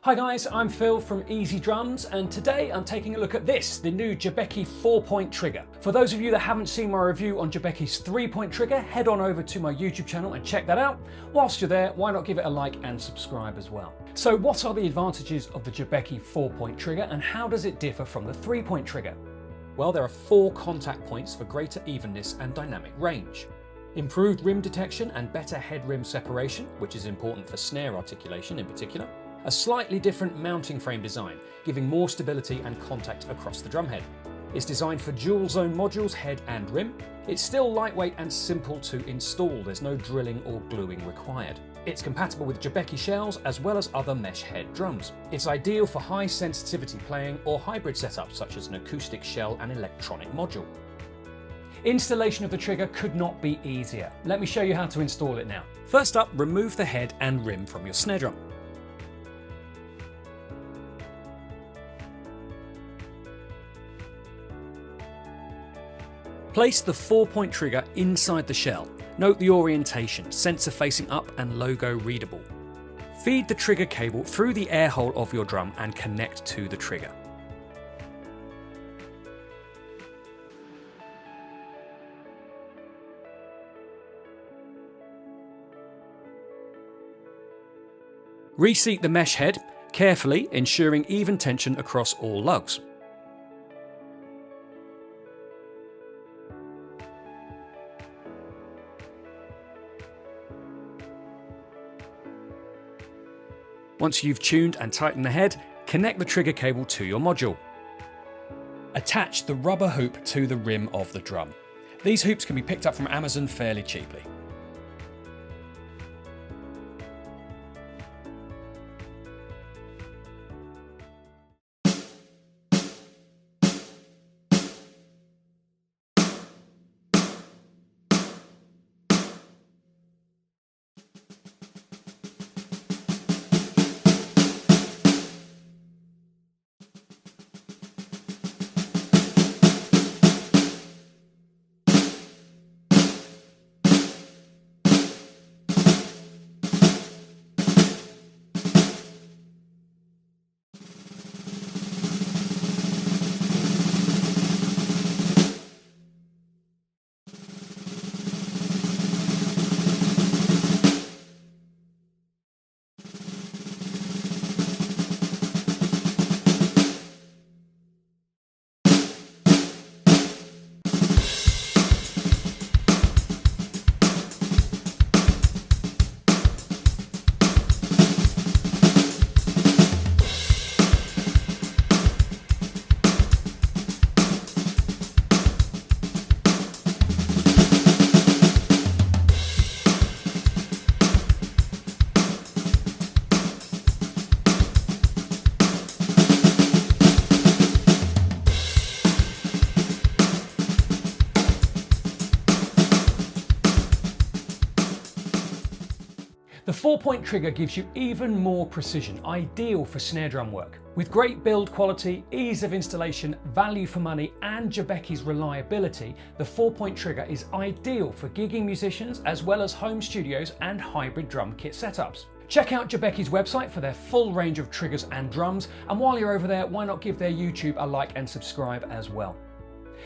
Hi guys, I'm Phil from Easy Drums, and today I'm taking a look at this, the new Jobeky 4-point trigger. For those of you that haven't seen my review on Jobeky's 3-point trigger, head on over to my YouTube channel and check that out. Whilst you're there, why not give it a like and subscribe as well. So what are the advantages of the Jobeky 4-point trigger and how does it differ from the 3-point trigger? Well, there are 4 contact points for greater evenness and dynamic range. Improved rim detection and better head rim separation, which is important for snare articulation in particular. A slightly different mounting frame design, giving more stability and contact across the drumhead. It's designed for dual zone modules, head and rim. It's still lightweight and simple to install, there's no drilling or gluing required. It's compatible with Jobeky shells as well as other mesh head drums. It's ideal for high sensitivity playing or hybrid setups such as an acoustic shell and electronic module. Installation of the trigger could not be easier. Let me show you how to install it now. First up, remove the head and rim from your snare drum. Place the 4-point trigger inside the shell. Note the orientation, sensor facing up and logo readable. Feed the trigger cable through the air hole of your drum and connect to the trigger. Reseat the mesh head, carefully ensuring even tension across all lugs. Once you've tuned and tightened the head, connect the trigger cable to your module. Attach the rubber hoop to the rim of the drum. These hoops can be picked up from Amazon fairly cheaply. The 4-point trigger gives you even more precision, ideal for snare drum work. With great build quality, ease of installation, value for money and Jobeky's reliability, the 4-point trigger is ideal for gigging musicians as well as home studios and hybrid drum kit setups. Check out Jobeky's website for their full range of triggers and drums, and while you're over there, why not give their YouTube a like and subscribe as well.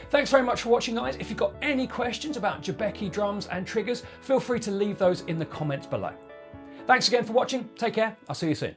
Thanks very much for watching guys. If you've got any questions about Jobeky drums and triggers, feel free to leave those in the comments below. Thanks again for watching, take care, I'll see you soon.